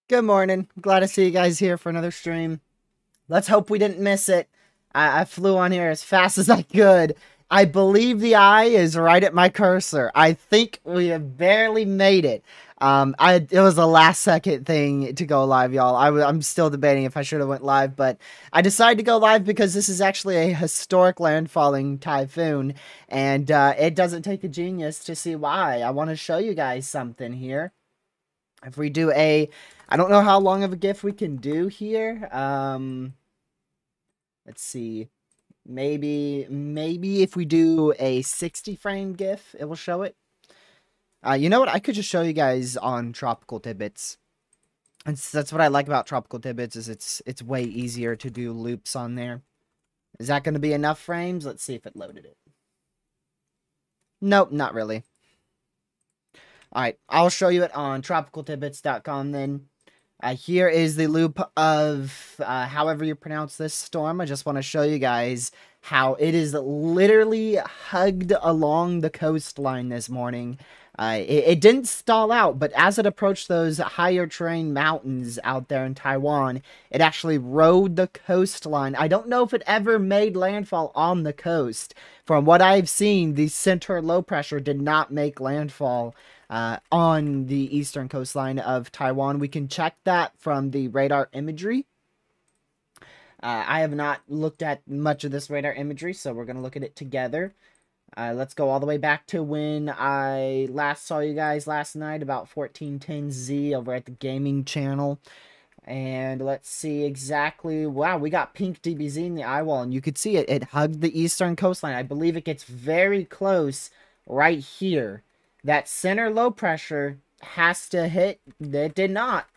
Good morning. Glad to see you guys here for another stream. Let's hope we didn't miss it. I flew on here as fast as I could. I believe the eye is right at my cursor. I think we have barely made it. It was a last second thing to go live, y'all. I'm still debating if I should have went live, but I decided to go live because this is actually a historic landfalling typhoon, and it doesn't take a genius to see why. I want to show you guys something here. If we do I don't know how long of a GIF we can do here. Let's see. Maybe if we do a 60 frame GIF, it will show it. You know what? I could just show you guys on Tropical Tidbits. That's what I like about Tropical Tidbits, is it's way easier to do loops on there. Is that going to be enough frames? Let's see if it loaded it. Nope, not really. Alright, I'll show you it on tropicaltidbits.com then. Here is the loop of however you pronounce this storm. I just want to show you guys how it is literally hugged along the coastline this morning. It didn't stall out, but as it approached those higher terrain mountains out there in Taiwan, it actually rode the coastline. I don't know if it ever made landfall on the coast. From what I've seen, the center low pressure did not make landfall on the eastern coastline of Taiwan. We can check that from the radar imagery. I have not looked at much of this radar imagery, so we're going to look at it together. Let's go all the way back to when I last saw you guys last night, about 1410Z over at the gaming channel. And let's see exactly, wow, we got pink DBZ in the eye wall, and you could see it hugged the eastern coastline. I believe it gets very close right here. That center low pressure has to hit, it did not.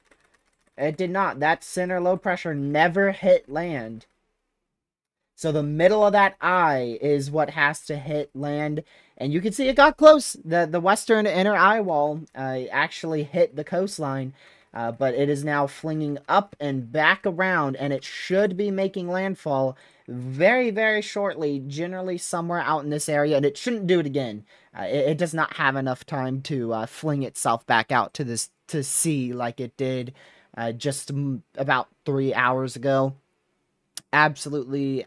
It did not. That center low pressure never hit land. So the middle of that eye is what has to hit land. And you can see it got close. The western inner eye wall actually hit the coastline. But it is now flinging up and back around. And it should be making landfall very, very shortly. Generally somewhere out in this area. And it shouldn't do it again. It does not have enough time to fling itself back out to sea like it did just about 3 hours ago. Absolutely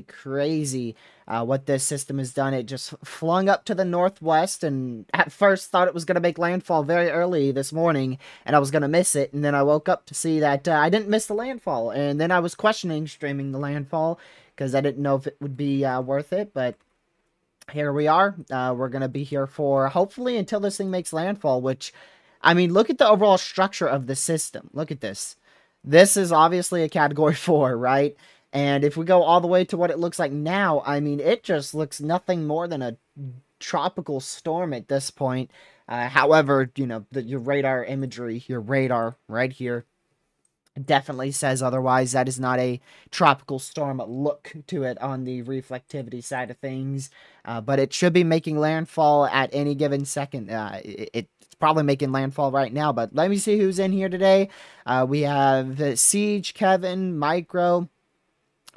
crazy what this system has done. It just flung up to the northwest, and at first thought it was going to make landfall very early this morning, and I was going to miss it, and then I woke up to see that I didn't miss the landfall, and then I was questioning streaming the landfall, because I didn't know if it would be worth it, but here we are. We're going to be here for, hopefully, until this thing makes landfall, which, I mean, look at the overall structure of the system. Look at this. This is obviously a Category 4, right? And if we go all the way to what it looks like now, I mean, it just looks nothing more than a tropical storm at this point. However, you know, your radar imagery, your radar right here, definitely says otherwise. That is not a tropical storm look to it on the reflectivity side of things, but it should be making landfall at any given second. It's probably making landfall right now, but let me see who's in here today. We have Siege, Kevin, Micro.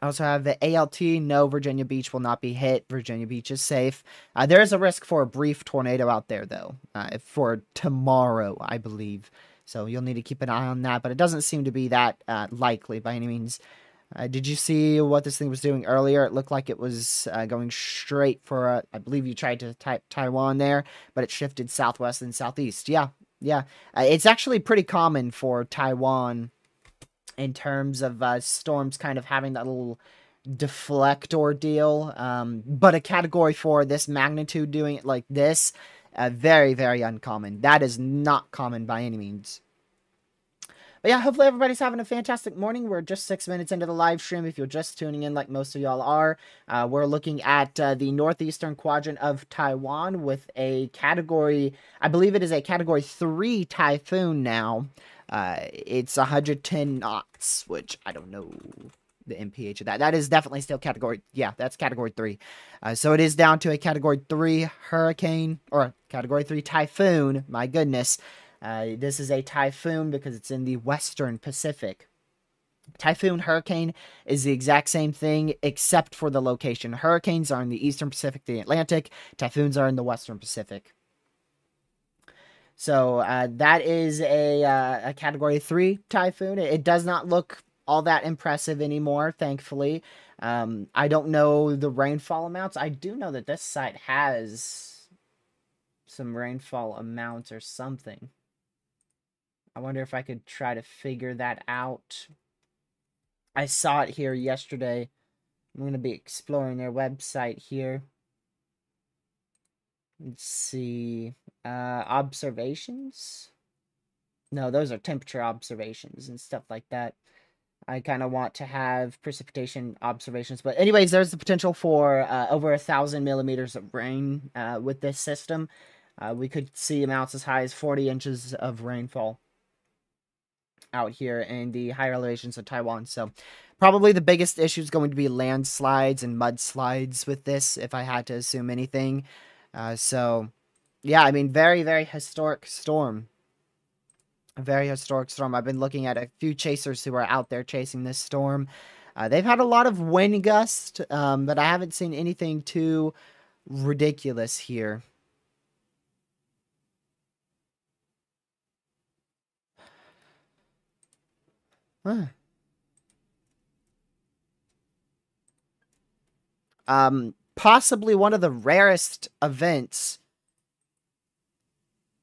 I also have the ALT. No, Virginia Beach will not be hit. Virginia Beach is safe. There is a risk for a brief tornado out there, though, for tomorrow, I believe. So you'll need to keep an eye on that, but it doesn't seem to be that likely by any means. Did you see what this thing was doing earlier? It looked like it was going straight for, I believe you tried to type Taiwan there, but it shifted southwest and southeast. Yeah, yeah. It's actually pretty common for Taiwan in terms of storms kind of having that little deflector deal. But a Category 4, this magnitude doing it like this, very, very uncommon. That is not common by any means. But yeah, hopefully everybody's having a fantastic morning. We're just 6 minutes into the live stream. If you're just tuning in like most of y'all are, we're looking at the northeastern quadrant of Taiwan with a category, I believe it is a Category 3 typhoon now. It's 110 knots, which I don't know the MPH of that. That is definitely still Category, yeah, that's Category 3. So it is down to a Category 3 hurricane, or Category 3 typhoon, my goodness. This is a typhoon because it's in the western Pacific. Typhoon hurricane is the exact same thing except for the location. Hurricanes are in the eastern Pacific, the Atlantic. Typhoons are in the western Pacific. So that is a Category 3 typhoon. It does not look all that impressive anymore, thankfully. I don't know the rainfall amounts. I do know that this site has some rainfall amounts or something. I wonder if I could try to figure that out. I saw it here yesterday. I'm going to be exploring their website here. Let's see. Observations? No, those are temperature observations and stuff like that. I kind of want to have precipitation observations. But anyways, there's the potential for over 1,000 millimeters of rain with this system. We could see amounts as high as 40 inches of rainfall out here in the higher elevations of Taiwan. So probably the biggest issue is going to be landslides and mudslides with this, if I had to assume anything. So yeah, I mean, very, very historic storm. A very historic storm. I've been looking at a few chasers who are out there chasing this storm. They've had a lot of wind gusts, but I haven't seen anything too ridiculous here. Huh. Possibly one of the rarest events,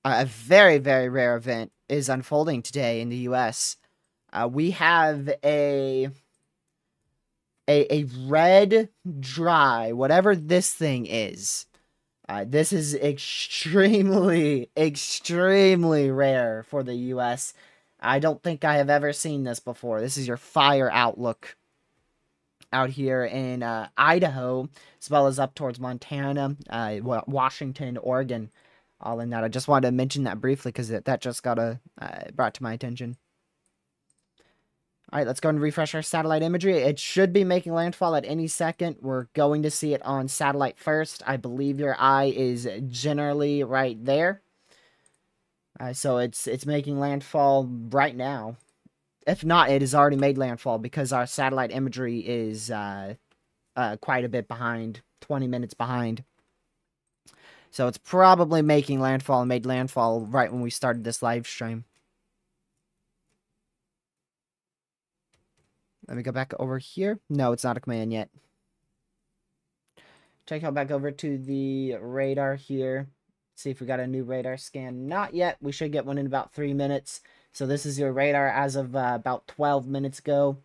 a very, very rare event, is unfolding today in the U.S. We have a red dry, whatever this thing is. This is extremely, extremely rare for the U.S. I don't think I have ever seen this before. This is your fire outlook out here in Idaho, as well as up towards Montana, Washington, Oregon, all in that. I just wanted to mention that briefly because that just got brought to my attention. All right, let's go and refresh our satellite imagery. It should be making landfall at any second. We're going to see it on satellite first. I believe your eye is generally right there. So it's making landfall right now. If not, it has already made landfall because our satellite imagery is quite a bit behind, 20 minutes behind. So it's probably making landfall and made landfall right when we started this live stream. Let me go back over here. No, it's not a command yet. Check out back over to the radar here. See if we got a new radar scan. Not yet. We should get one in about 3 minutes. So this is your radar as of about 12 minutes ago.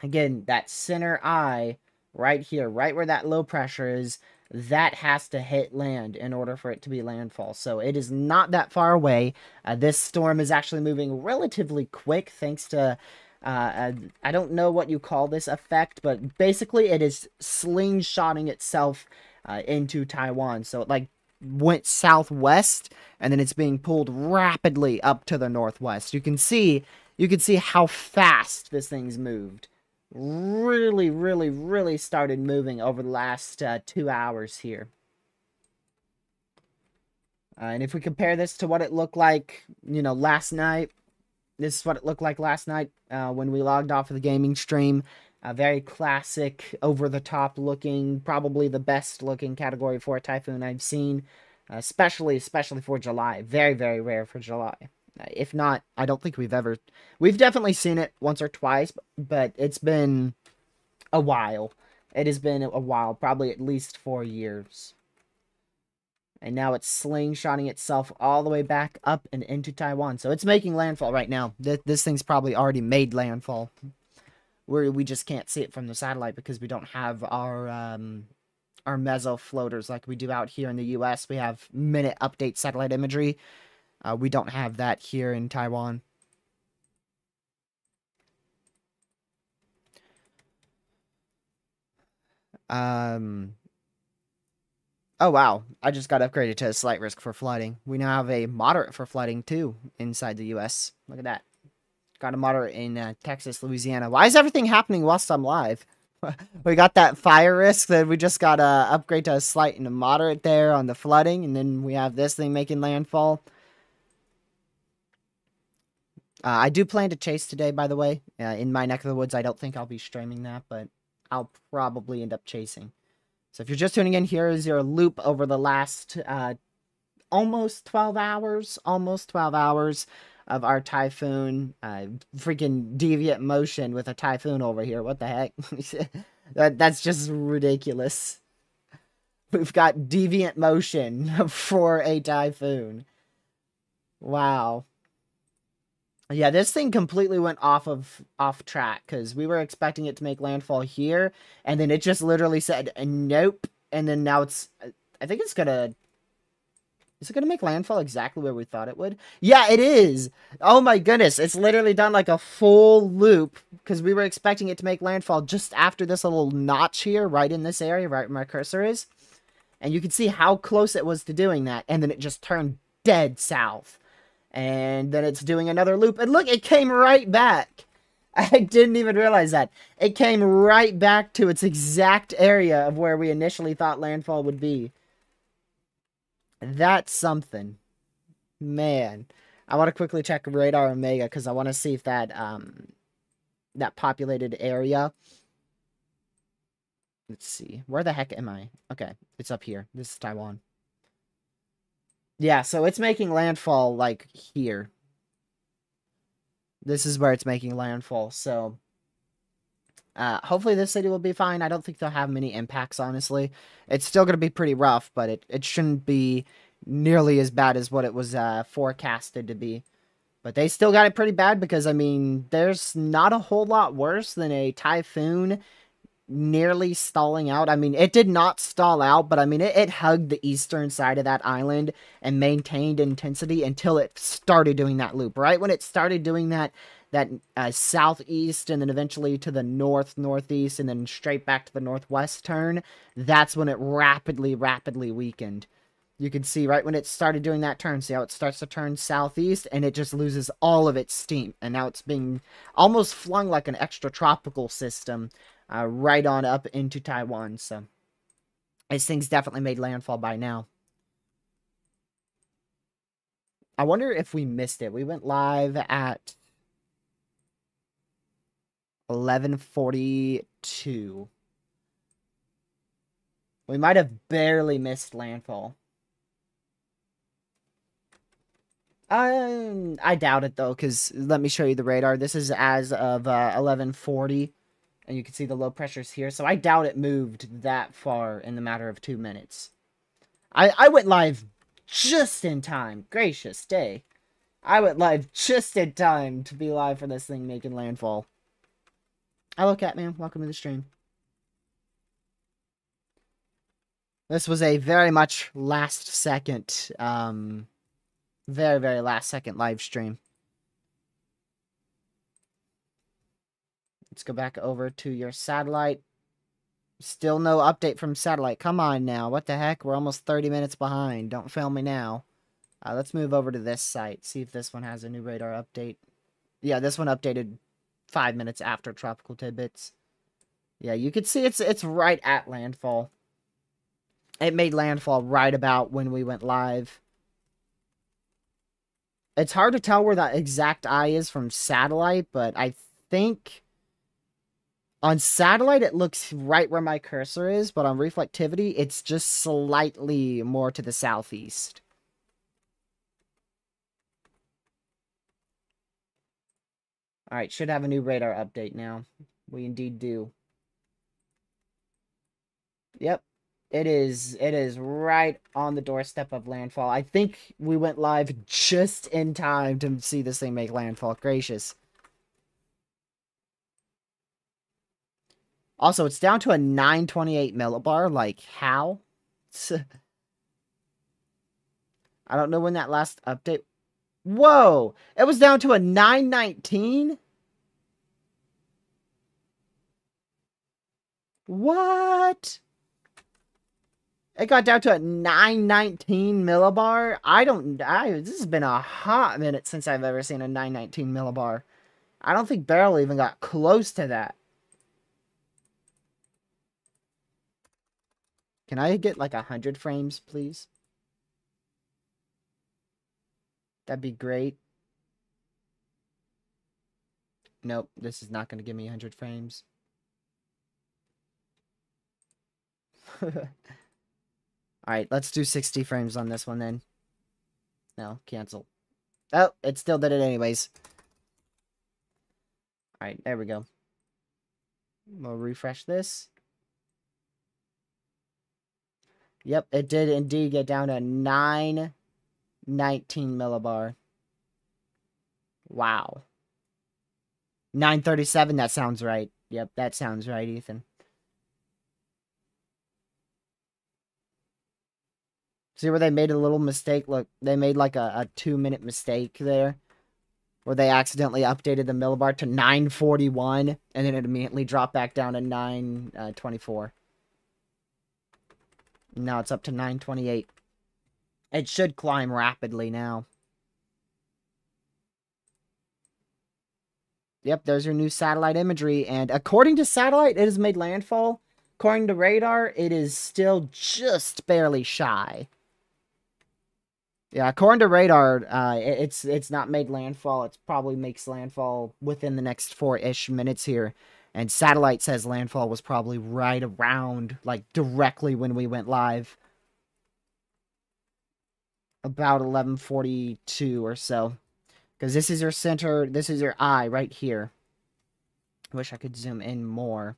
Again, that center eye right here, right where that low pressure is, that has to hit land in order for it to be landfall. So it is not that far away. This storm is actually moving relatively quick thanks to, I don't know what you call this effect, but basically it is slingshotting itself into Taiwan. So it like went southwest and then it's being pulled rapidly up to the northwest. You can see how fast this thing's moved. Really, really, really started moving over the last 2 hours here. And if we compare this to what it looked like, you know, last night, this is what it looked like last night when we logged off of the gaming stream. Very classic, over-the-top looking, probably the best looking Category 4 Typhoon I've seen, especially for July. Very, very rare for July. If not, I don't think we've definitely seen it once or twice, but it's been a while. It has been a while, probably at least 4 years. And now it's slingshotting itself all the way back up and into Taiwan. So it's making landfall right now. This thing's probably already made landfall. We just can't see it from the satellite because we don't have our meso floaters like we do out here in the US. We have minute update satellite imagery. We don't have that here in Taiwan. Oh, wow. I just got upgraded to a slight risk for flooding. We now have a moderate for flooding, too, inside the U.S. Look at that. Got a moderate in Texas, Louisiana. Why is everything happening whilst I'm live? We got that fire risk, then we just got to upgrade to a slight and a moderate there on the flooding, and then we have this thing making landfall. I do plan to chase today, by the way. In my neck of the woods, I don't think I'll be streaming that, but I'll probably end up chasing. So if you're just tuning in, here is your loop over the last almost 12 hours of our Typhoon. Freaking deviant motion with a Typhoon over here. What the heck? That's just ridiculous. We've got deviant motion for a Typhoon. Wow. Yeah, this thing completely went off track because we were expecting it to make landfall here, and then it just literally said nope, and then now it's. I think it's gonna. Is it gonna make landfall exactly where we thought it would? Yeah, it is. Oh my goodness, it's literally done like a full loop because we were expecting it to make landfall just after this little notch here, right in this area, right where my cursor is, and you can see how close it was to doing that, and then it just turned dead south. And then it's doing another loop. And look, it came right back. I didn't even realize that. It came right back to its exact area of where we initially thought landfall would be. That's something. Man. I want to quickly check Radar Omega because I want to see if that, that populated area. Let's see. Where the heck am I? Okay, it's up here. This is Taiwan. Yeah, so it's making landfall, like, here. This is where it's making landfall, so... hopefully this city will be fine. I don't think they'll have many impacts, honestly. It's still going to be pretty rough, but it shouldn't be nearly as bad as what it was forecasted to be. But they still got it pretty bad because, I mean, there's not a whole lot worse than a typhoon nearly stalling out. I mean, it did not stall out, but I mean, it hugged the eastern side of that island and maintained intensity until it started doing that loop. Right when it started doing that southeast and then eventually to the northeast and then straight back to the northwest turn, that's when it rapidly weakened. You can see right when it started doing that turn, see how it starts to turn southeast and it just loses all of its steam. And now it's being almost flung like an extratropical system right on up into Taiwan. So this thing's definitely made landfall by now. I wonder if we missed it. We went live at 11:42. We might have barely missed landfall. I doubt it, though, because let me show you the radar. This is as of 11:40, and you can see the low pressures here. So I doubt it moved that far in the matter of 2 minutes. I went live just in time. Gracious day. I went live just in time to be live for this thing making landfall. Hello, Catman. Welcome to the stream. This was a very much last second, very, very last second live stream. Let's go back over to your satellite. Still no update from satellite. Come on now. What the heck? We're almost 30 minutes behind. Don't fail me now. Let's move over to this site. See if this one has a new radar update. Yeah, this one updated 5 minutes after Tropical Tidbits. Yeah, you can see it's right at landfall. It made landfall right about when we went live. It's hard to tell where that exact eye is from satellite, but I think on satellite it looks right where my cursor is, but on reflectivity it's just slightly more to the southeast. Alright, should have a new radar update now. We indeed do. Yep. It is right on the doorstep of landfall. I think we went live just in time to see this thing make landfall. Gracious. Also, it's down to a 928 millibar. Like, how? I don't know when that last update... Whoa! It was down to a 919? What? It got down to a 919 millibar. This has been a hot minute since I've ever seen a 919 millibar. I don't think Barrel even got close to that. Can I get like 100 frames, please? That'd be great. Nope, this is not going to give me 100 frames. Alright, let's do 60 frames on this one then. No, cancel. Oh, it still did it anyways. Alright, there we go. We'll refresh this. Yep, it did indeed get down to 919 millibar. Wow. 937, that sounds right. Yep, that sounds right, Ethan. See where they made a little mistake? Look, they made like a 2-minute mistake there. Where they accidentally updated the millibar to 941. And then it immediately dropped back down to 924. Now it's up to 928. It should climb rapidly now. Yep, there's your new satellite imagery. And according to satellite, it has made landfall. According to radar, it is still just barely shy. Yeah, according to radar, it's not made landfall. It probably makes landfall within the next 4-ish minutes here. And satellite says landfall was probably right around, like, directly when we went live. About 11:42 or so. Because this is your center, this is your eye right here. Wish I could zoom in more.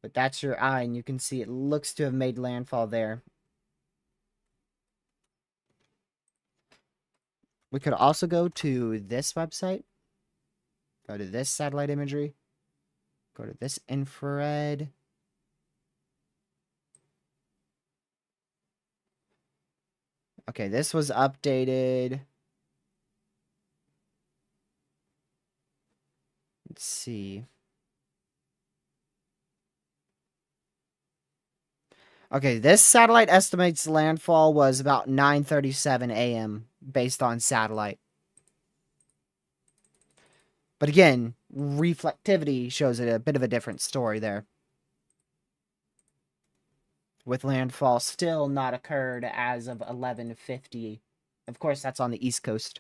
But that's your eye, and you can see it looks to have made landfall there. We could also go to this website. Go to this satellite imagery. Go to this infrared. Okay, this was updated. Let's see. Okay, this satellite estimates landfall was about 9:37 a.m. based on satellite. But again, reflectivity shows it a bit of a different story there. With landfall still not occurred as of 11:50. Of course, that's on the East Coast.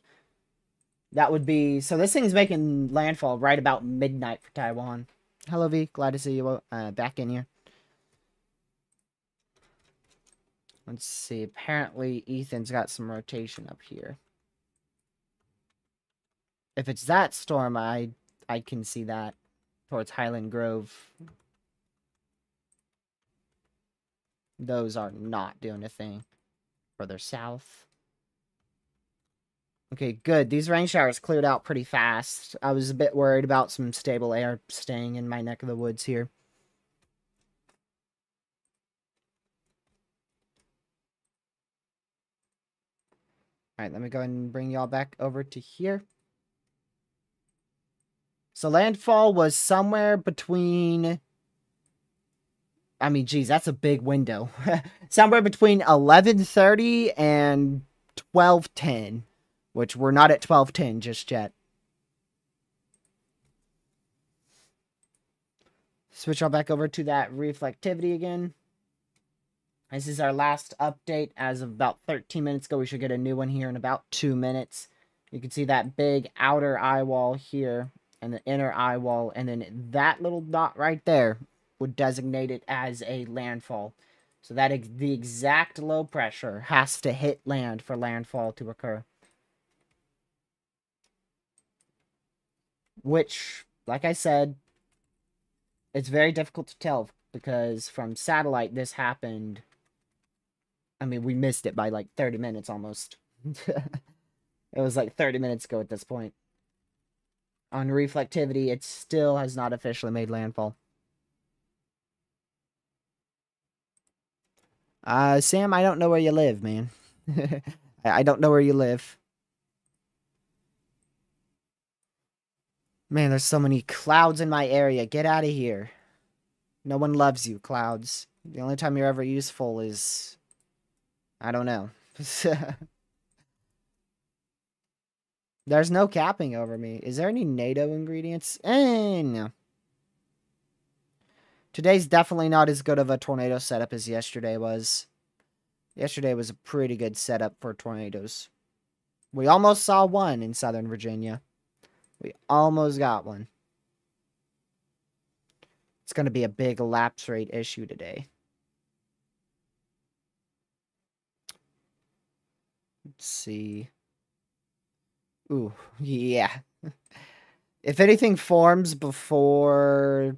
That would be... So this thing's making landfall right about midnight for Taiwan. Hello, V. Glad to see you back in here. Let's see. Apparently, Ethan's got some rotation up here. If it's that storm, I can see that. Towards Highland Grove. Those are not doing a thing. Further south. Okay, good. These rain showers cleared out pretty fast. I was a bit worried about some stable air staying in my neck of the woods here. All right, let me go ahead and bring y'all back over to here. So landfall was somewhere between... I mean, geez, that's a big window. Somewhere between 11:30 and 12:10, which we're not at 12:10 just yet. Switch all back over to that reflectivity again. This is our last update as of about 13 minutes ago. We should get a new one here in about 2 minutes. You can see that big outer eye wall here and the inner eye wall, and then that little dot right there would designate it as a landfall. So that the exact low pressure has to hit land for landfall to occur. Which, like I said, it's very difficult to tell because from satellite this happened. I mean, we missed it by like 30 minutes almost. It was like 30 minutes ago at this point. On reflectivity, it still has not officially made landfall. Sam, I don't know where you live, man. I don't know where you live. Man, there's so many clouds in my area. Get out of here. No one loves you, clouds. The only time you're ever useful is... I don't know. There's no capping over me. Is there any NATO ingredients? No. Today's definitely not as good of a tornado setup as yesterday was. Yesterday was a pretty good setup for tornadoes. We almost saw one in Southern Virginia. We almost got one. It's going to be a big lapse rate issue today. Let's see. Ooh, yeah. If anything forms before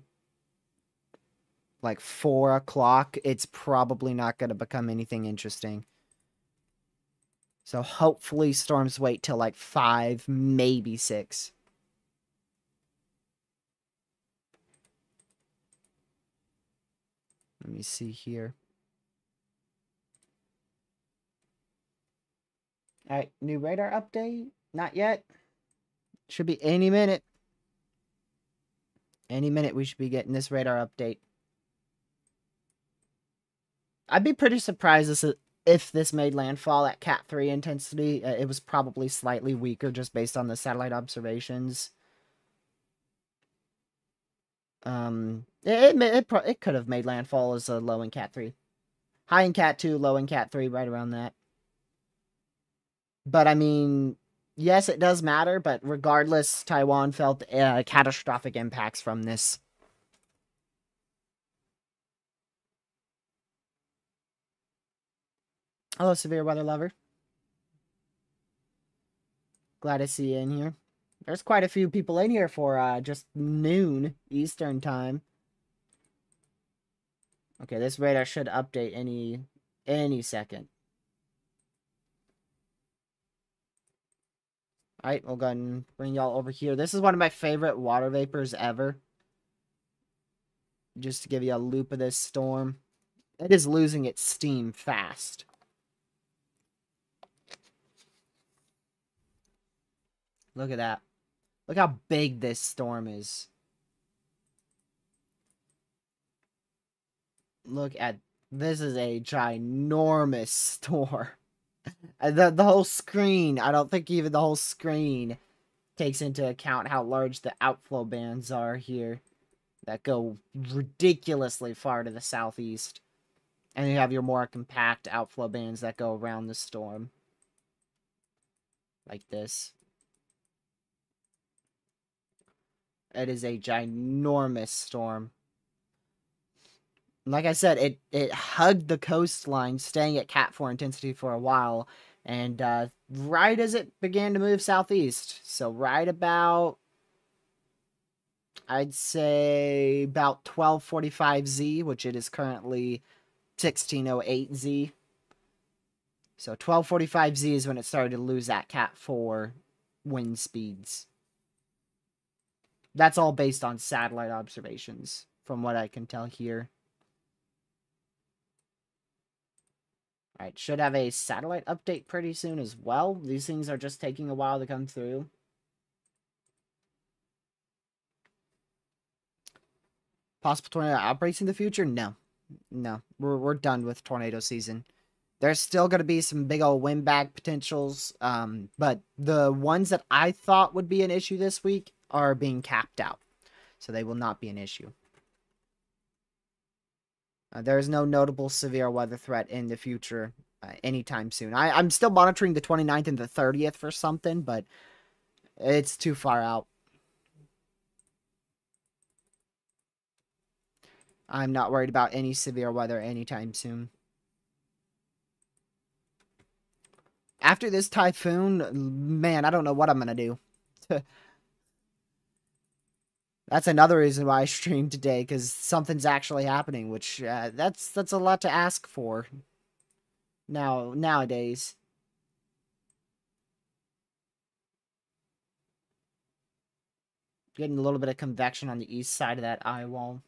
like 4 o'clock, it's probably not going to become anything interesting. So hopefully storms wait till like 5, maybe 6. Let me see here. All right, new radar update. Not yet. Should be any minute. Any minute we should be getting this radar update. I'd be pretty surprised if this made landfall at Cat 3 intensity. It was probably slightly weaker just based on the satellite observations. It could have made landfall as a low in Cat 3. High in Cat 2, low in Cat 3, right around that. But, I mean, yes, it does matter, but regardless, Taiwan felt catastrophic impacts from this. Hello, Severe Weather Lover. Glad to see you in here. There's quite a few people in here for just noon Eastern time. Okay, this radar should update any second. Alright, we'll go ahead and bring y'all over here. This is one of my favorite water vapors ever. Just to give you a loop of this storm. It is losing its steam fast. Look at that. Look how big this storm is. Look at... This is a ginormous storm. The whole screen, I don't think even the whole screen takes into account how large the outflow bands are here that go ridiculously far to the southeast. And you have your more compact outflow bands that go around the storm. Like this. It is a ginormous storm. Like I said, it hugged the coastline, staying at Cat 4 intensity for a while. And right as it began to move southeast, so right about, I'd say about 1245 Z, which it is currently 1608 Z. So 1245 Z is when it started to lose that Cat 4 wind speeds. That's all based on satellite observations, from what I can tell here. Alright, should have a satellite update pretty soon as well. These things are just taking a while to come through. Possible tornado outbreaks in the future? No. No. We're done with tornado season. There's still going to be some big old windbag potentials, but the ones that I thought would be an issue this week are being capped out. So they will not be an issue. There is no notable severe weather threat in the future anytime soon. I'm still monitoring the 29th and the 30th for something, but it's too far out. I'm not worried about any severe weather anytime soon. After this typhoon, man, I don't know what I'm going to do. That's another reason why I streamed today, because something's actually happening, which that's a lot to ask for nowadays. Getting a little bit of convection on the east side of that eye wall.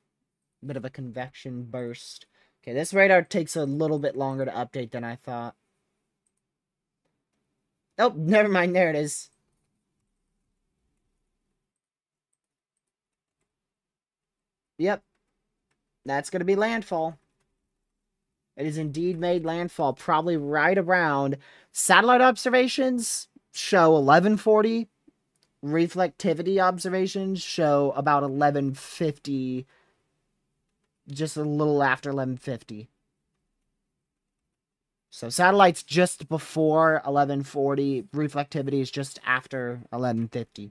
A bit of a convection burst. Okay, this radar takes a little bit longer to update than I thought. Oh, never mind, there it is. Yep. That's going to be landfall. It is indeed made landfall, probably right around. Satellite observations show 1140. Reflectivity observations show about 1150. Just a little after 1150. So satellites just before 1140. Reflectivity is just after 1150.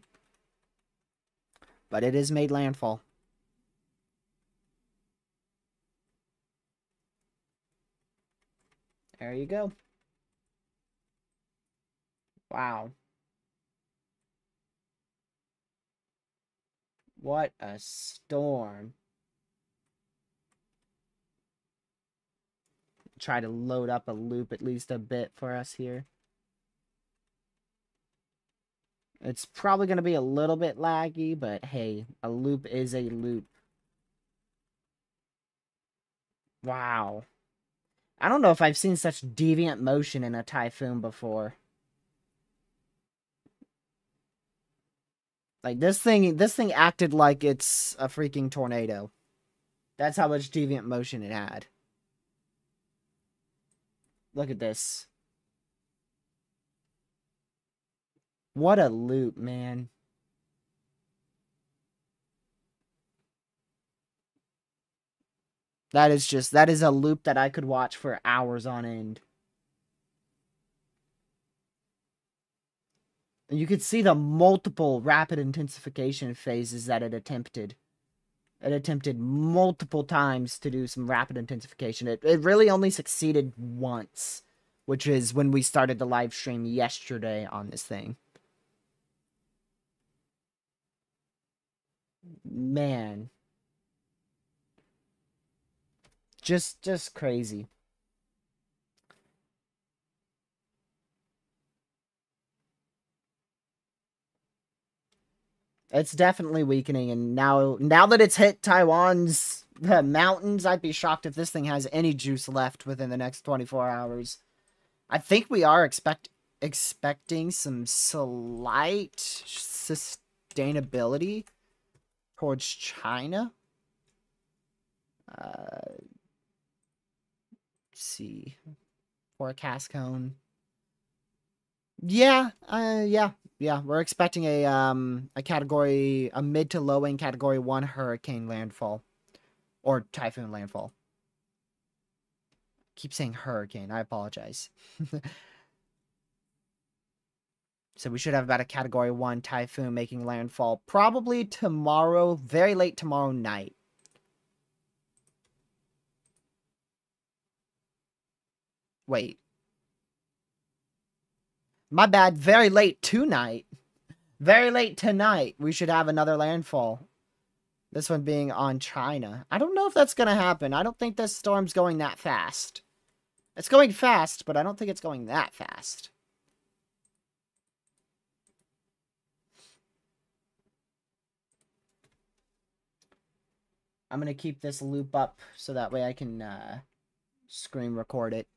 But it is made landfall. There you go. Wow. What a storm. Try to load up a loop at least a bit for us here. It's probably going to be a little bit laggy, but hey, a loop is a loop. Wow. I don't know if I've seen such deviant motion in a typhoon before. Like, this thing acted like it's a freaking tornado. That's how much deviant motion it had. Look at this. What a loop, man. That is a loop that I could watch for hours on end. And you could see the multiple rapid intensification phases that it attempted. It attempted multiple times to do some rapid intensification. It really only succeeded once, which is when we started the live stream yesterday on this thing. Man. Just crazy. It's definitely weakening, and now that it's hit Taiwan's mountains, I'd be shocked if this thing has any juice left within the next 24 hours. I think we are expecting some slight sustainability towards China. Let's see. Forecast cone. Yeah, yeah. We're expecting a mid to low end category 1 hurricane landfall. Or typhoon landfall. Keep saying hurricane, I apologize. So we should have about a category 1 typhoon making landfall probably tomorrow, very late tomorrow night. Wait. My bad, very late tonight. Very late tonight, we should have another landfall. This one being on China. I don't know if that's going to happen. I don't think this storm's going that fast. It's going fast, but I don't think it's going that fast. I'm going to keep this loop up so that way I can screen record it.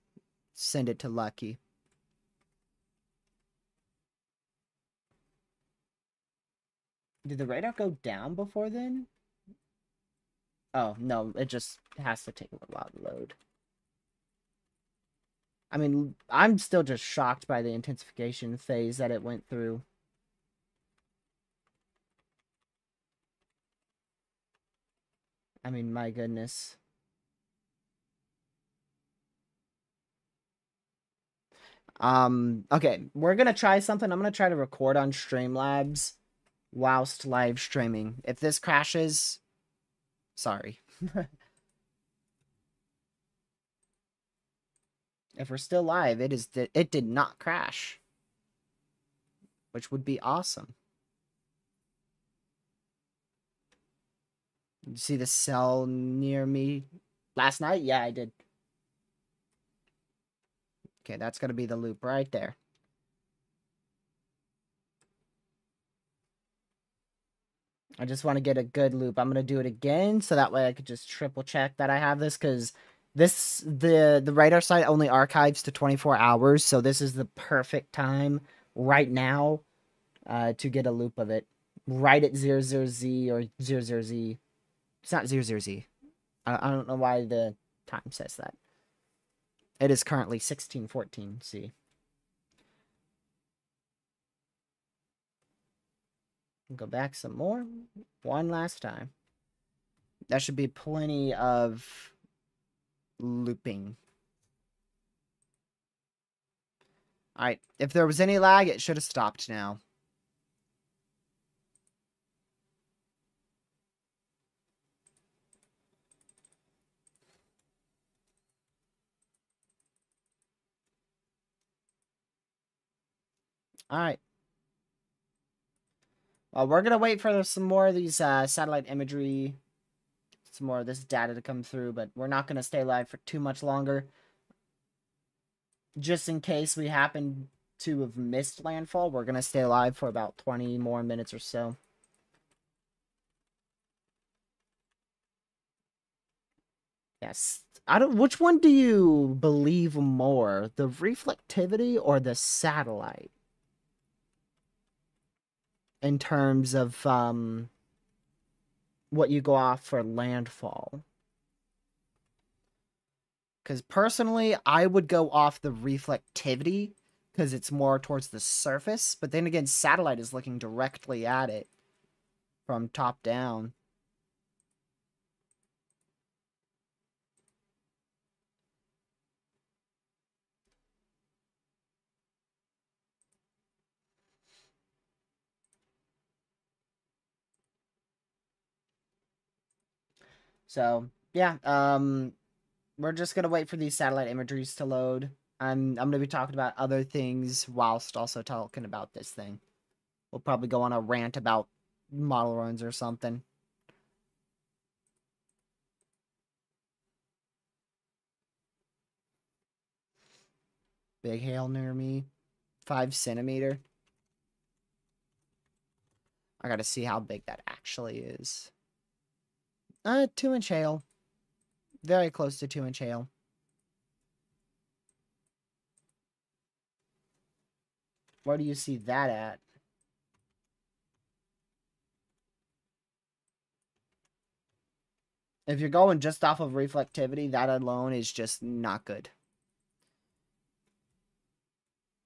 Send it to Lucky. Did the radar go down before then? Oh, no, it just has to take a little while to load. I mean, I'm still just shocked by the intensification phase that it went through. I mean, my goodness. Okay, we're gonna try something. I'm gonna try to record on Streamlabs whilst live streaming. If this crashes, sorry. If we're still live, it did not crash, which would be awesome. Did you see the cell near me last night? Yeah, I did. Okay, that's gonna be the loop right there. I just want to get a good loop. I'm gonna do it again so that way I could just triple check that I have this, because the radar site only archives to 24 hours, so this is the perfect time right now to get a loop of it. Right at 00Z or 00Z. It's not 00Z. I don't know why the time says that. It is currently 1614C. Go back some more. One last time. That should be plenty of looping. Alright, if there was any lag, it should have stopped now. Alright. Well, we're going to wait for some more of these satellite imagery, some more of this data to come through, but we're not going to stay live for too much longer. Just in case we happen to have missed landfall, we're going to stay live for about 20 more minutes or so. Yes. Which one do you believe more, the reflectivity or the satellite? In terms of what you go off for landfall. Because personally, I would go off the reflectivity because it's more towards the surface. But then again, satellite is looking directly at it from top down. So, yeah, we're just going to wait for these satellite imageries to load. I'm going to be talking about other things whilst also talking about this thing. We'll probably go on a rant about model runs or something. Big hail near me. 5 centimeter. I gotta see how big that actually is. 2-inch hail. Very close to 2-inch hail. Where do you see that at? If you're going just off of reflectivity, that alone is just not good.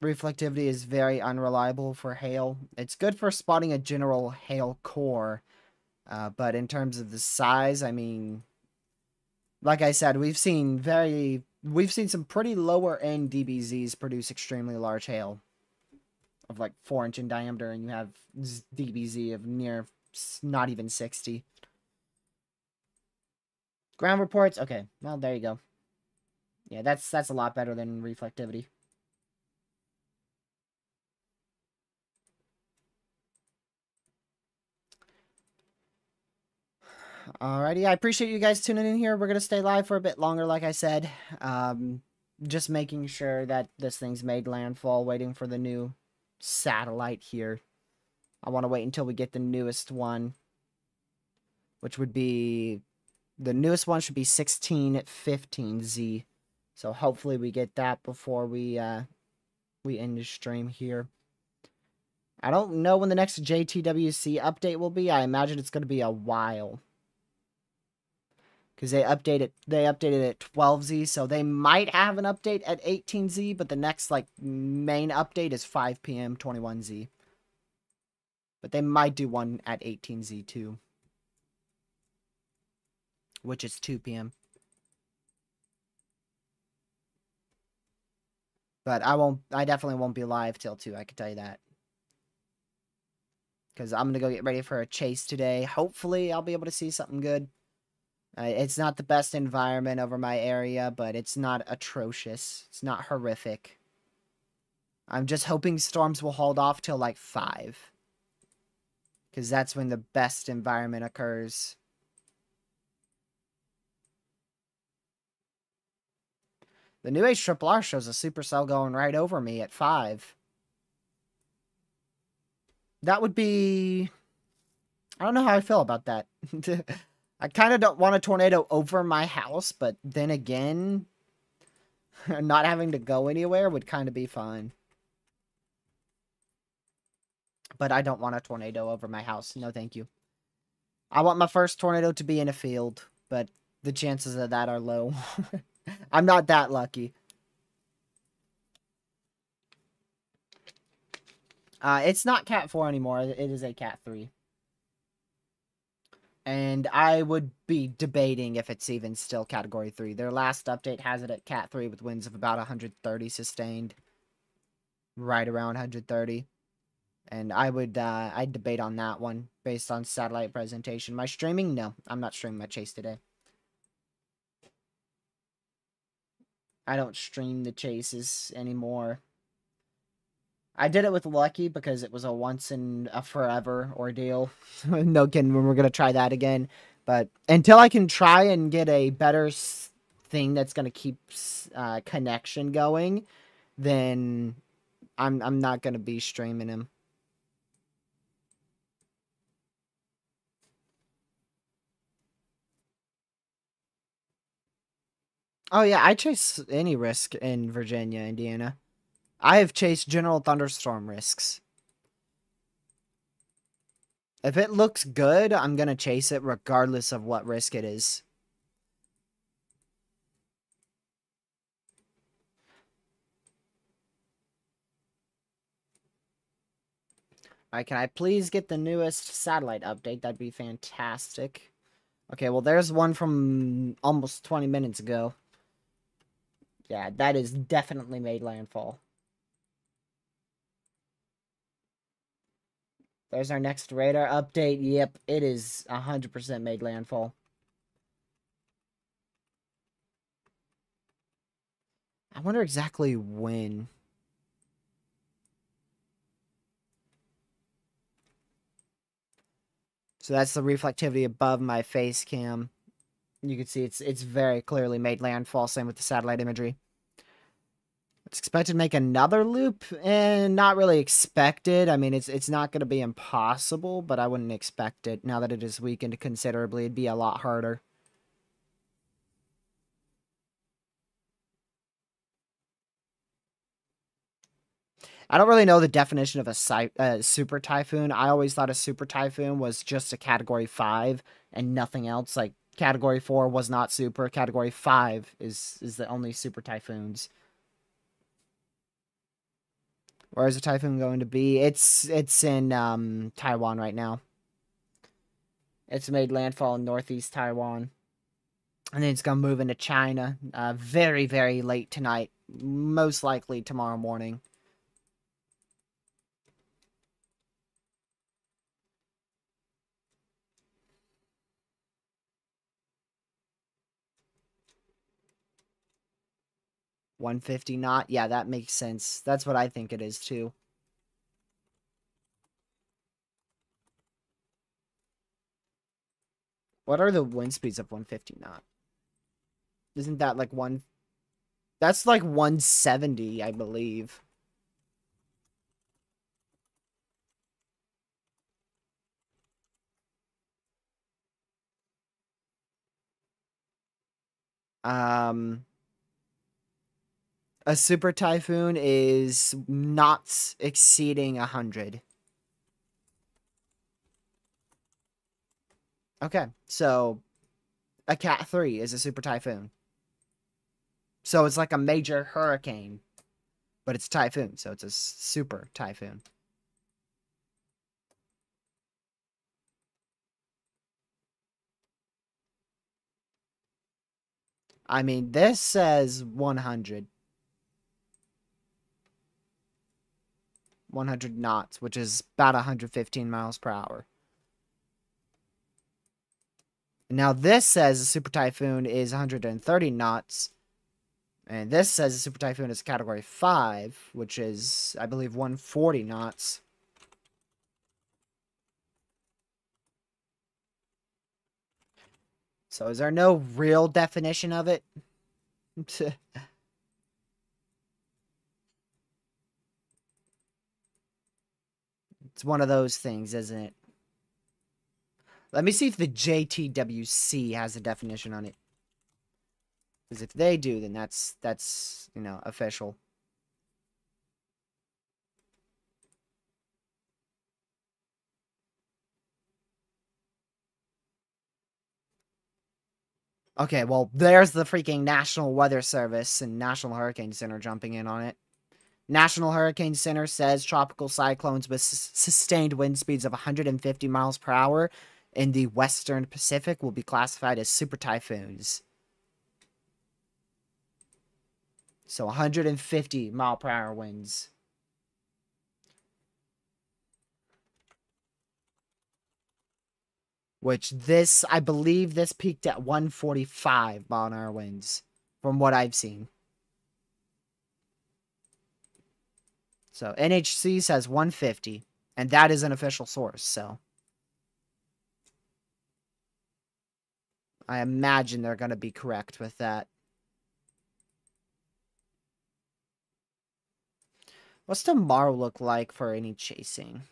Reflectivity is very unreliable for hail. It's good for spotting a general hail core, but in terms of the size, I mean, like I said, we've seen some pretty lower end DBZs produce extremely large hail of like 4-inch in diameter, and you have DBZ of near not even 60. Ground reports, okay, well, there you go. Yeah, that's a lot better than reflectivity. Alrighty, I appreciate you guys tuning in here. We're going to stay live for a bit longer, like I said. Just making sure that this thing's made landfall, waiting for the new satellite here. I want to wait until we get the newest one, which would be... The newest one should be 1615Z. So hopefully we get that before we end the stream here. I don't know when the next JTWC update will be. I imagine it's going to be a while. Because they updated at 12Z, so they might have an update at 18Z, but the next like main update is 5 p.m. 21Z. But they might do one at 18Z too, which is 2 p.m. But I definitely won't be live till 2, I can tell you that. Because I'm going to go get ready for a chase today. Hopefully, I'll be able to see something good. It's not the best environment over my area, but it's not atrocious. It's not horrific. I'm just hoping storms will hold off till like 5. Because that's when the best environment occurs. The new HRRR shows a supercell going right over me at 5. That would be... I don't know how I feel about that. I kind of don't want a tornado over my house, but then again, not having to go anywhere would kind of be fun. But I don't want a tornado over my house. No, thank you. I want my first tornado to be in a field, but the chances of that are low. I'm not that lucky. It's not Cat 4 anymore. It is a Cat 3. And I would be debating if it's even still Category 3. Their last update has it at Cat 3 with winds of about 130 sustained. Right around 130. And I'd debate on that one based on satellite presentation. My streaming? No, I'm not streaming my chase today. I don't stream the chases anymore. I did it with Lucky because it was a once in a forever ordeal. No kidding, we're going to try that again. But until I can try and get a better thing that's going to keep connection going, then I'm not going to be streaming him. Oh yeah, I chase any risk in Virginia, Indiana. I have chased general thunderstorm risks. If it looks good, I'm gonna chase it regardless of what risk it is. Alright, can I please get the newest satellite update? That'd be fantastic. Okay, well there's one from almost 20 minutes ago. Yeah, that is definitely made landfall. There's our next radar update. Yep, it is 100% made landfall. I wonder exactly when. So that's the reflectivity above my face cam. You can see it's very clearly made landfall, same with the satellite imagery. It's expected to make another loop, and not really expected. I mean, it's not going to be impossible, but I wouldn't expect it. Now that it is weakened considerably, it'd be a lot harder. I don't really know the definition of a super typhoon. I always thought a super typhoon was just a category 5 and nothing else. Like category 4 was not super. Category 5 is the only super typhoons. Where is the typhoon going to be? It's in Taiwan right now. It's made landfall in northeast Taiwan. And then it's going to move into China very, very late tonight. Most likely tomorrow morning. $150 knot. Yeah, that makes sense. That's what I think it is too. What are the wind speeds of 150 knot? Isn't that like one? That's like 170, I believe. Um, A super typhoon is not exceeding 100. Okay, so a Cat 3 is a super typhoon. So it's like a major hurricane, but it's typhoon, so it's a super typhoon. I mean, this says 100. 100 knots, which is about 115 miles per hour. Now this says a super typhoon is 130 knots. And this says a super typhoon is category 5, which is, I believe, 140 knots. So is there no real definition of it? It's one of those things, isn't it? Let me see if the JTWC has a definition on it. Because if they do, then that's, you know, official. Okay, well, there's the freaking National Weather Service and National Hurricane Center jumping in on it. National Hurricane Center says tropical cyclones with sustained wind speeds of 150 miles per hour in the western Pacific will be classified as super typhoons. So 150 mile per hour winds. Which this, I believe this peaked at 145 mile an hour winds from what I've seen. So NHC says 150, and that is an official source, so I imagine they're going to be correct with that. What's tomorrow look like for any chasing?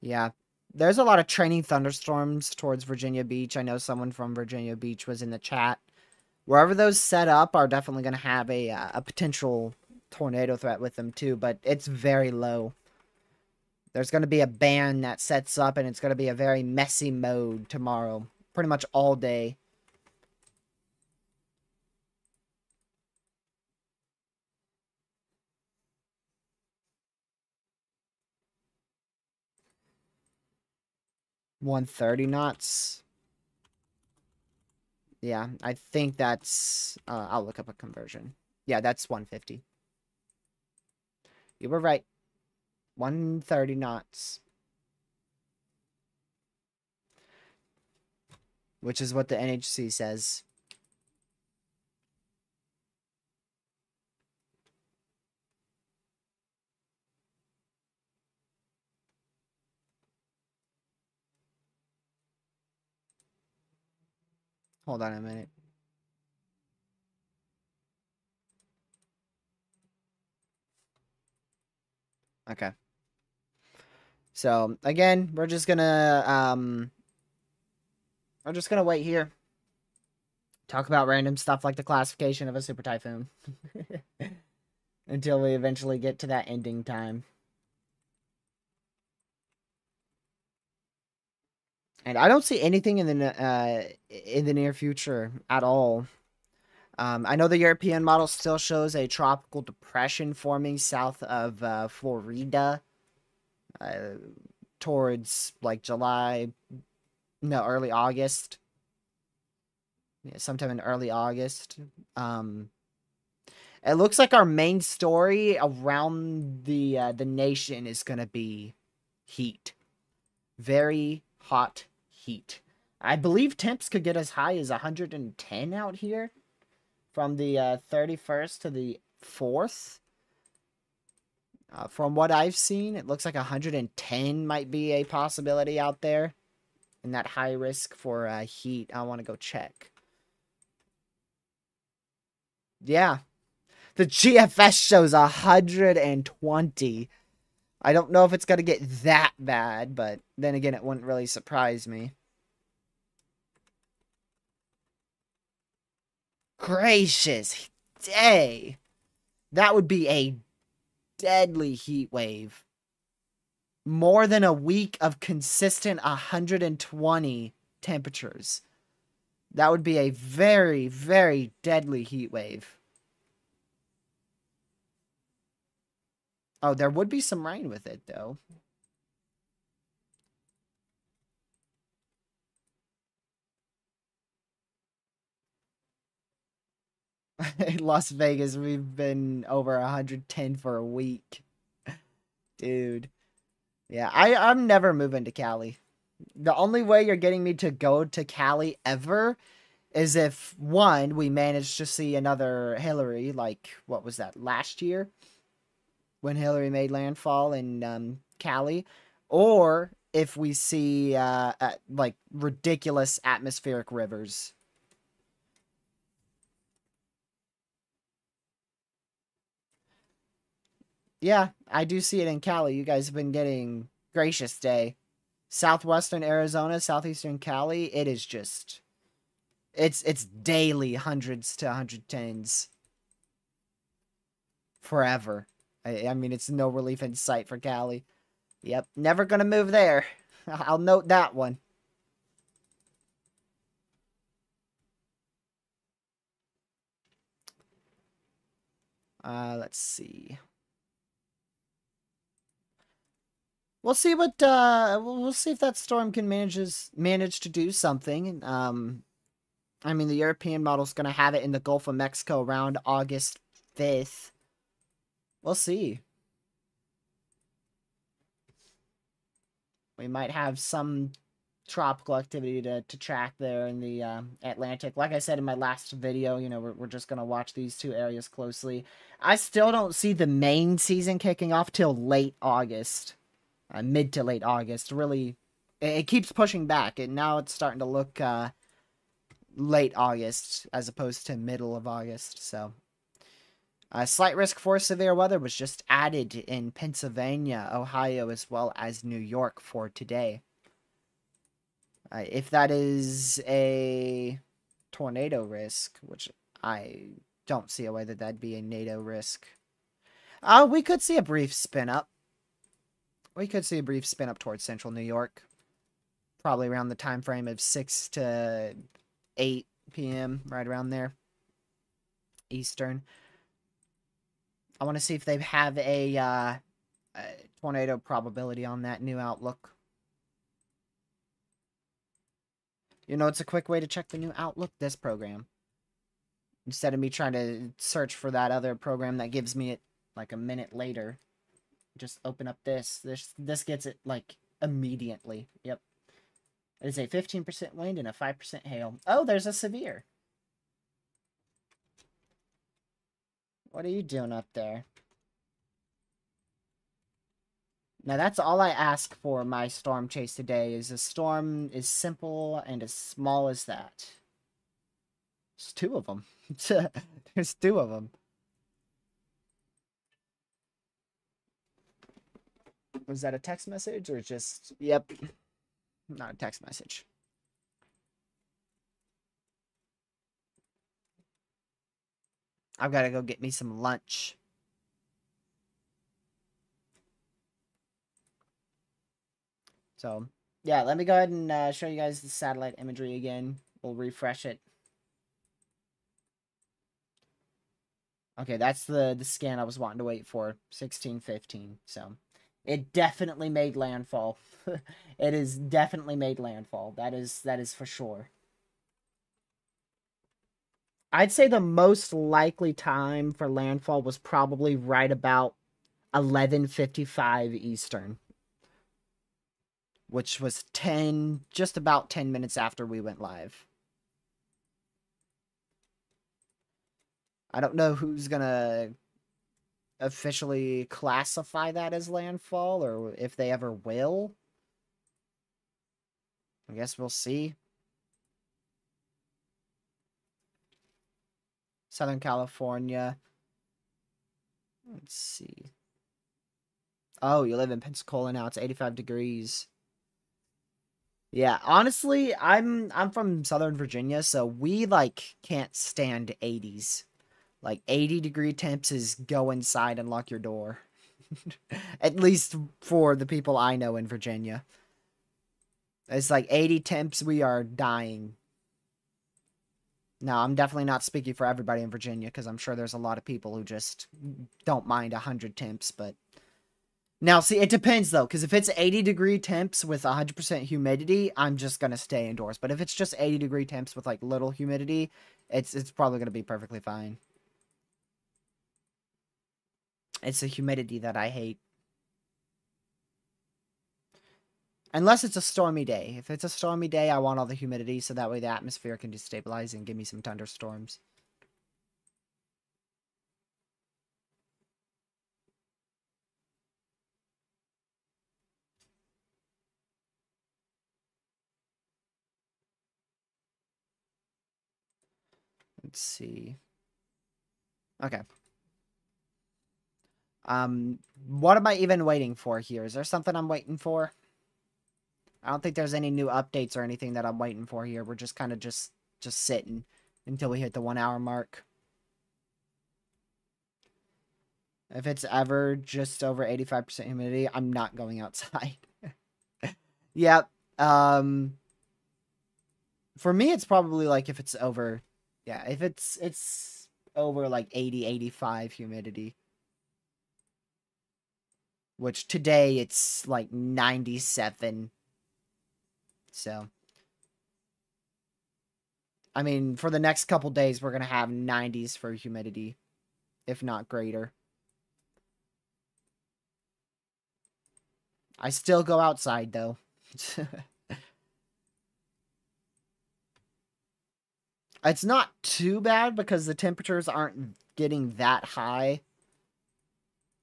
Yeah, there's a lot of training thunderstorms towards Virginia Beach. I know someone from Virginia Beach was in the chat. Wherever those set up are definitely going to have a potential tornado threat with them too, but it's very low. There's going to be a band that sets up, and it's going to be a very messy mode tomorrow. Pretty much all day. $130 knots. Yeah, I think that's... I'll look up a conversion. Yeah, that's 150. You were right. 130 knots. Which is what the NHC says. Hold on a minute. Okay. So, again, we're just gonna wait here. Talk about random stuff like the classification of a super typhoon. Until we eventually get to that ending time. And I don't see anything in the near future at all. I know the European model still shows a tropical depression forming south of Florida towards like early August. Yeah, sometime in early August. It looks like our main story around the nation is gonna be heat. Very hot heat. I believe temps could get as high as 110 out here from the 31st to the 4th. From what I've seen, it looks like 110 might be a possibility out there. And that high risk for heat. I want to go check. Yeah. The GFS shows 120. I don't know if it's going to get that bad, but then again, it wouldn't really surprise me. Gracious. day. That would be a deadly heat wave. More than a week of consistent 120 temperatures. That would be a very, very deadly heat wave. Oh, there would be some rain with it, though. In Las Vegas, we've been over 110 for a week. Dude. Yeah, I'm never moving to Cali. The only way you're getting me to go to Cali ever is if, one, we manage to see another Hillary, like, what was that, last year? When Hillary made landfall in Cali. Or if we see, like, ridiculous atmospheric rivers. Yeah, I do see it in Cali. You guys have been getting gracious day. Southwestern Arizona, southeastern Cali, it is just it's daily hundreds to 110s forever. I mean, it's no relief in sight for Cali. Yep, never gonna move there. I'll note that one. Let's see. We'll see what we'll see if that storm can manage to do something. I mean, the European model's gonna have it in the Gulf of Mexico around August 5th. We'll see. We might have some tropical activity to track there in the Atlantic. Like I said in my last video, you know, we're just going to watch these two areas closely. I still don't see the main season kicking off till late August. Mid to late August. Really, it keeps pushing back, and now it's starting to look late August as opposed to middle of August. So, slight risk for severe weather was just added in Pennsylvania, Ohio, as well as New York for today. If that is a tornado risk, which I don't see a way that that'd be a NATO risk. We could see a brief spin up. We could see a brief spin up towards central New York. Probably around the time frame of 6 to 8 p.m., right around there. Eastern. I want to see if they have a tornado probability on that new outlook. You know, it's a quick way to check the new outlook, this program. Instead of me trying to search for that other program that gives me it like a minute later. Just open up this. This gets it like immediately. Yep. It is a 15% wind and a 5% hail. Oh, there's a severe. What are you doing up there? Now, that's all I ask for my storm chase today, is a storm as simple and as small as that. There's two of them. There's two of them. Was that a text message or just... Yep. Not a text message. I've got to go get me some lunch. So, yeah, let me go ahead and show you guys the satellite imagery again. We'll refresh it. Okay, that's the scan I was wanting to wait for. 1615. So, it definitely made landfall. It is definitely made landfall. That is for sure. I'd say the most likely time for landfall was probably right about 11:55 Eastern. Which was just about 10 minutes after we went live. I don't know who's gonna officially classify that as landfall, or if they ever will. I guess we'll see. Southern California. Let's see. Oh, you live in Pensacola now. It's 85 degrees. Yeah, honestly, I'm from Southern Virginia, so we like can't stand 80s. Like 80-degree temps is go inside and lock your door. At least for the people I know in Virginia. It's like 80 temps, we are dying. Now, I'm definitely not speaking for everybody in Virginia, because I'm sure there's a lot of people who just don't mind 100 temps, but... Now, see, it depends, though, because if it's 80-degree temps with 100% humidity, I'm just going to stay indoors. But if it's just 80-degree temps with, like, little humidity, it's probably going to be perfectly fine. It's the humidity that I hate. Unless it's a stormy day. If it's a stormy day, I want all the humidity, so that way the atmosphere can destabilize and give me some thunderstorms. Let's see. Okay. What am I even waiting for here? Is there something I'm waiting for? I don't think there's any new updates or anything that I'm waiting for here. We're just kind of just sitting until we hit the 1 hour mark. If it's ever just over 85% humidity, I'm not going outside. Yep. For me, it's probably like if it's over, yeah, if it's over like 80, 85 humidity. Which today it's like 97. So, I mean, for the next couple days, we're going to have 90s for humidity, if not greater. I still go outside, though. It's not too bad because the temperatures aren't getting that high.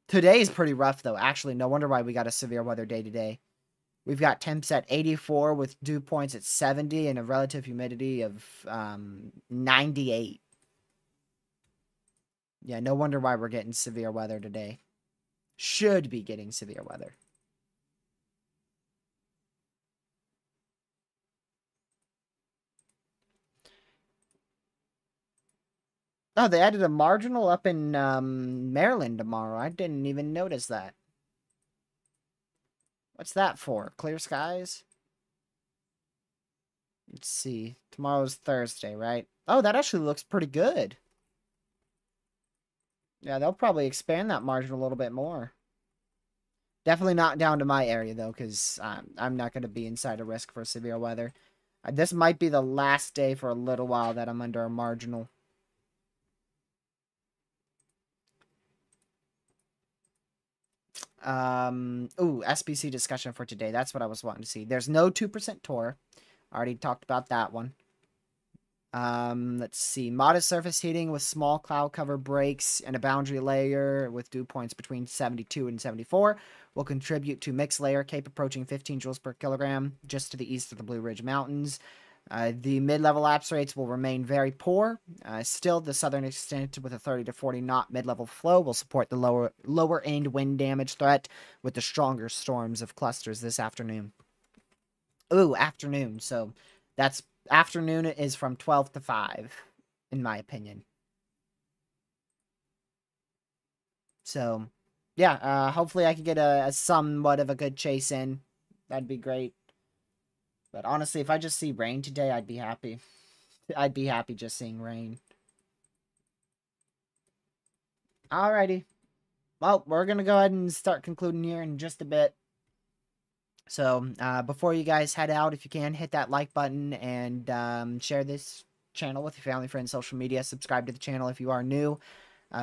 Today is pretty rough, though. Actually, no wonder why we got a severe weather day today. We've got temps at 84 with dew points at 70 and a relative humidity of 98. Yeah, no wonder why we're getting severe weather today. Should be getting severe weather. Oh, they added a marginal up in Maryland tomorrow. I didn't even notice that. What's that for? Clear skies? Let's see. Tomorrow's Thursday, right? Oh, that actually looks pretty good. Yeah, they'll probably expand that margin a little bit more. Definitely not down to my area, though, because I'm not going to be inside a risk for severe weather. This might be the last day for a little while that I'm under a marginal. Ooh, SBC discussion for today. That's what I was wanting to see. There's no 2% tour. Already talked about that one. Let's see. Modest surface heating with small cloud cover breaks and a boundary layer with dew points between 72 and 74 will contribute to mixed layer CAPE approaching 15 joules per kilogram just to the east of the Blue Ridge Mountains. The mid-level lapse rates will remain very poor. Still, the southern extent with a 30 to 40 knot mid-level flow will support the lower end wind damage threat with the stronger storms of clusters this afternoon. Ooh, afternoon. So that's afternoon is from 12 to 5, in my opinion. So, yeah, hopefully I can get a somewhat of a good chase in. That'd be great. But honestly, if I just see rain today, I'd be happy. I'd be happy just seeing rain. Alrighty. Well, we're going to go ahead and start concluding here in just a bit. So, before you guys head out, if you can, hit that like button and share this channel with your family, friends, social media. Subscribe to the channel if you are new.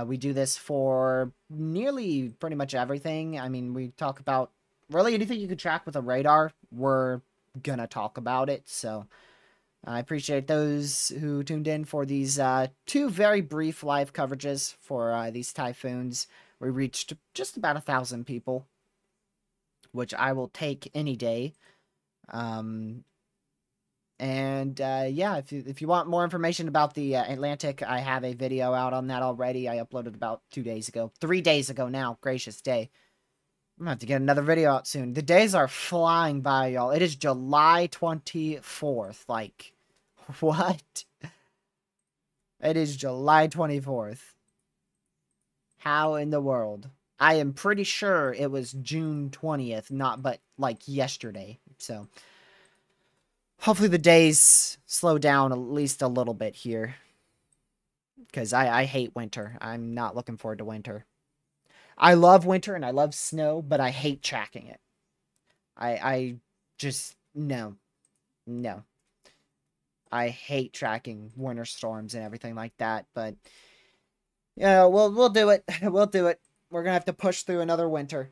We do this for nearly pretty much everything. I mean, we talk about really anything you could track with a radar. We're gonna talk about it. So, I appreciate those who tuned in for these 2 very brief live coverages for these typhoons. We reached just about 1,000 people, which I will take any day. Yeah, if you want more information about the Atlantic, I have a video out on that already. I uploaded about 2 days ago. 3 days ago now. Gracious day. I'm going to have to get another video out soon. The days are flying by, y'all. It is July 24th. Like, what? It is July 24th. How in the world? I am pretty sure it was June 20th, but like yesterday. So hopefully the days slow down at least a little bit here. Because I hate winter. I'm not looking forward to winter. I love winter and I love snow, but I hate tracking it. I just, no. No. I hate tracking winter storms and everything like that, but yeah, we'll do it. We'll do it. We're gonna have to push through another winter.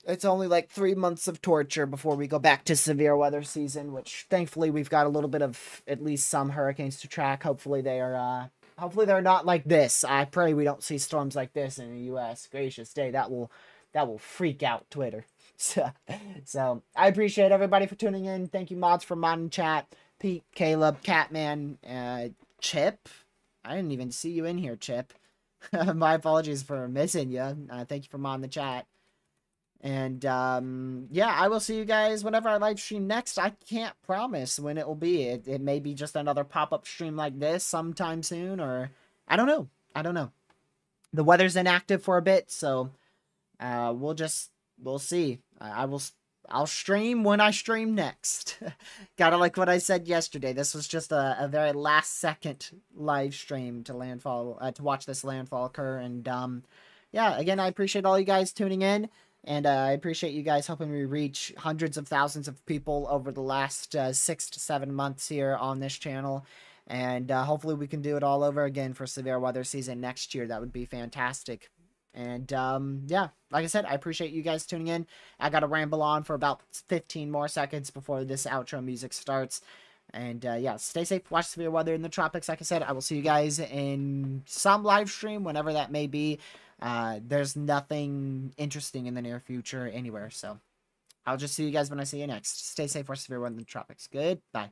It's only like 3 months of torture before we go back to severe weather season, which thankfully we've got a little bit of at least some hurricanes to track. Hopefully they're not like this. I pray we don't see storms like this in the US. Gracious day, that will freak out Twitter. So I appreciate everybody for tuning in. Thank you mods for modding chat. Pete, Caleb, Catman, Chip. I didn't even see you in here, Chip. My apologies for missing you. Thank you for modding the chat. And, yeah, I will see you guys whenever I live stream next. I can't promise when it will be. It may be just another pop-up stream like this sometime soon, or I don't know. I don't know. The weather's inactive for a bit, so we'll see. I'll stream when I stream next. Gotta like what I said yesterday. This was just a very last second live stream to Landfall, to watch this Landfall occur. And, yeah, again, I appreciate all you guys tuning in. And I appreciate you guys helping me reach hundreds of thousands of people over the last 6 to 7 months here on this channel. And hopefully we can do it all over again for severe weather season next year. That would be fantastic. And yeah, like I said, I appreciate you guys tuning in. I got to ramble on for about 15 more seconds before this outro music starts. And yeah, stay safe, watch severe weather in the tropics. Like I said, I will see you guys in some live stream, whenever that may be. There's nothing interesting in the near future anywhere, so I'll just see you guys when I see you next. Stay safe, watch severe weather in the tropics. Goodbye.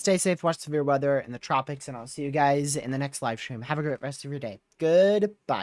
stay safe, watch severe weather in the tropics, and I'll see you guys in the next live stream. Have a great rest of your day. Goodbye.